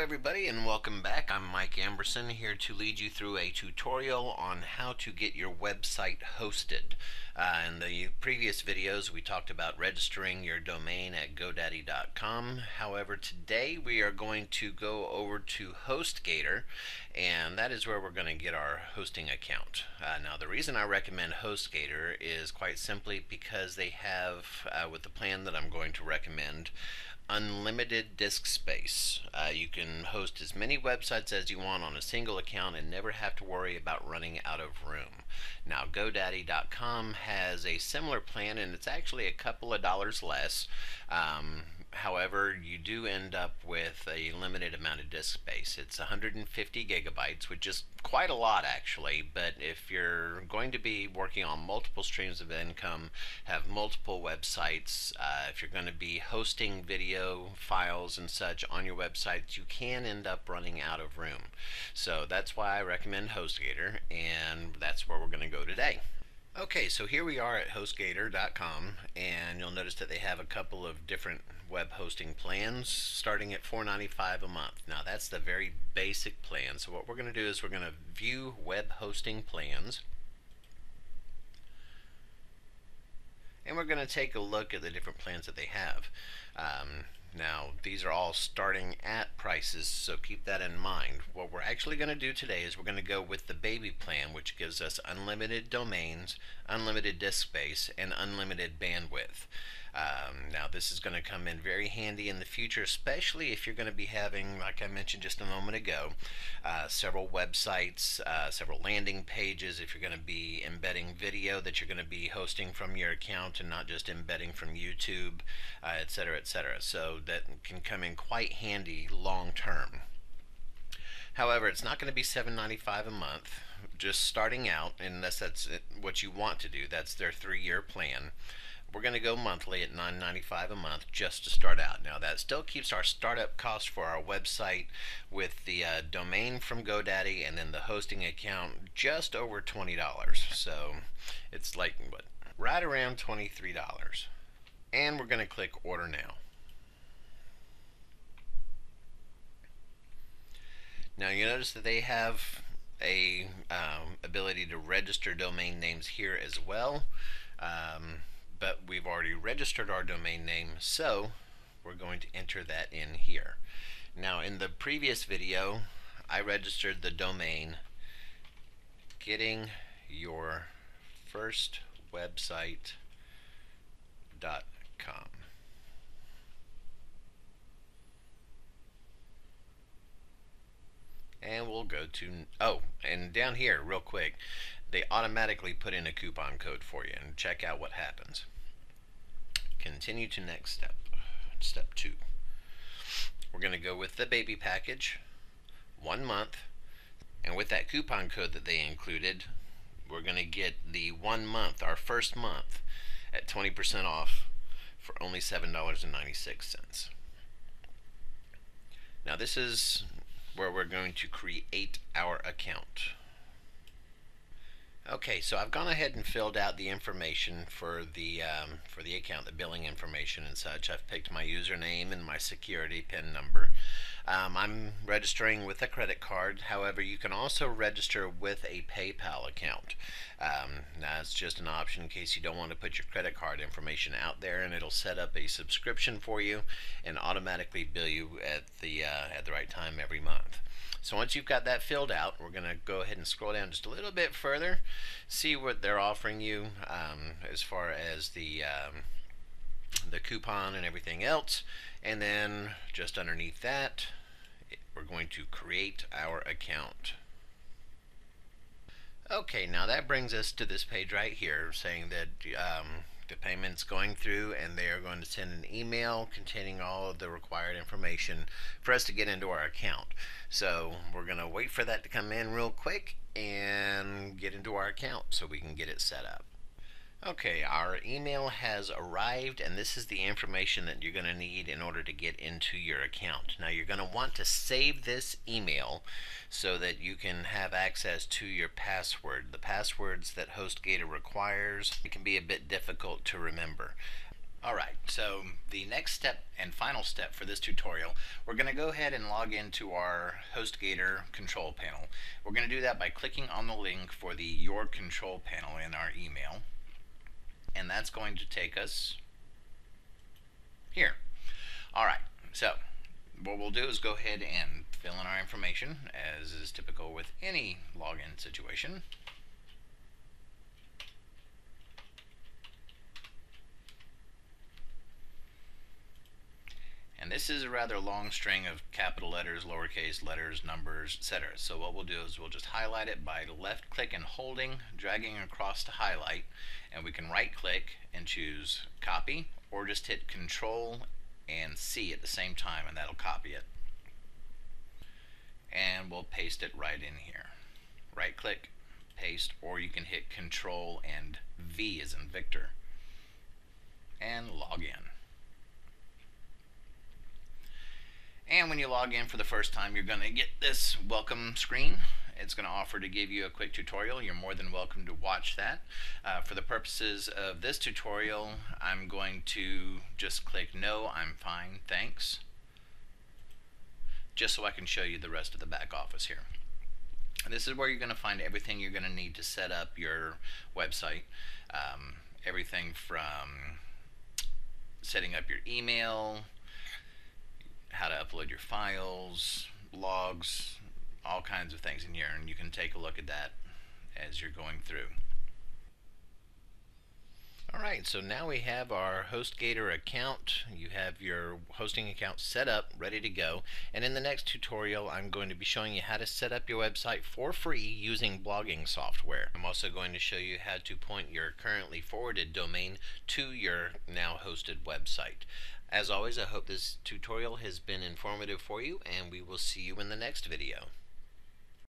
everybody, and welcome back. I'm Mike Amberson here to lead you through a tutorial on how to get your website hosted. In the previous videos we talked about registering your domain at GoDaddy.com. However, today we are going to go over to HostGator, and that is where we're going to get our hosting account. Now the reason I recommend HostGator is quite simply because they have, with the plan that I'm going to recommend, unlimited disk space. You can host as many websites as you want on a single account and never have to worry about running out of room. Now GoDaddy.com has a similar plan, and it's actually a couple of dollars less. However, you do end up with a limited amount of disk space. It's 150 gigabytes, which is quite a lot actually, but if you're going to be working on multiple streams of income, have multiple websites, if you're going to be hosting video files and such on your websites, you can end up running out of room. So that's why I recommend HostGator, and that's where we're going to go today. Okay, so here we are at HostGator.com, and you'll notice that they have a couple of different web hosting plans starting at $4.95 a month. Now that's the very basic plan. So what we're going to do is we're going to view web hosting plans, and we're going to take a look at the different plans that they have. Now these are all starting at prices, so keep that in mind. What we're actually going to do today is we're going to go with the baby plan, which gives us unlimited domains, unlimited disk space, and unlimited bandwidth. Now this is going to come in very handy in the future, especially if you're going to be having, like I mentioned just a moment ago, several websites, several landing pages, if you're going to be embedding video that you're going to be hosting from your account and not just embedding from YouTube, etc., etc. So that can come in quite handy long term. However, it's not going to be $7.95 a month, just starting out, unless that's what you want to do. That's their 3-year plan. We're going to go monthly at $9.95 a month just to start out. Now that still keeps our startup cost for our website with the domain from GoDaddy and then the hosting account just over $20. So it's like what, right around $23. And we're going to click order now. Now you notice that they have a ability to register domain names here as well. But we've already registered our domain name, so we're going to enter that in here. Now in the previous video I registered the domain gettingyourfirstwebsite.com. And we'll go to, oh, and down here real quick, they automatically put in a coupon code for you, and check out what happens. Continue to next step, step 2. We're going to go with the baby package, 1 month, and with that coupon code that they included, we're going to get the 1 month, our first month, at 20% off for only $7.96. Now this is where we're going to create our account. Okay, so I've gone ahead and filled out the information for the account, the billing information and such. I've picked my username and my security PIN number. I'm registering with a credit card. However, you can also register with a PayPal account. Now it's just an option in case you don't want to put your credit card information out there, and it'll set up a subscription for you and automatically bill you at the right time every month. So once you've got that filled out, we're going to go ahead and scroll down just a little bit further, see what they're offering you as far as the coupon and everything else, and then just underneath that we're going to create our account. Okay, now that brings us to this page right here saying that the payment's going through, and they are going to send an email containing all of the required information for us to get into our account. So we're going to wait for that to come in real quick and get into our account so we can get it set up. Okay, our email has arrived, and this is the information that you're going to need in order to get into your account. Now you're going to want to save this email so that you can have access to your password. The passwords that HostGator requires, it can be a bit difficult to remember. Alright, so the next step and final step for this tutorial, we're going to go ahead and log into our HostGator control panel. We're going to do that by clicking on the link for the Your Control panel in our email, and that's going to take us here. Alright, so what we'll do is go ahead and fill in our information, as is typical with any login situation. And this is a rather long string of capital letters, lowercase letters, numbers, etc. So what we'll do is we'll just highlight it by left click and holding, dragging across to highlight, and we can right click and choose copy, or just hit Control and C at the same time, and that'll copy it. And we'll paste it right in here. Right click, paste, or you can hit Control and V as in Victor, and log in. And when you log in for the first time, you're going to get this welcome screen. It's going to offer to give you a quick tutorial. You're more than welcome to watch that. For the purposes of this tutorial, I'm going to just click No, I'm fine, thanks, just so I can show you the rest of the back office here. And this is where you're going to find everything you're going to need to set up your website. Everything from setting up your email, how to upload your files, logs, all kinds of things in here, and you can take a look at that as you're going through. Alright, so now we have our HostGator account. You have your hosting account set up, ready to go, and in the next tutorial I'm going to be showing you how to set up your website for free using blogging software. I'm also going to show you how to point your currently forwarded domain to your now hosted website. As always, I hope this tutorial has been informative for you, and we will see you in the next video.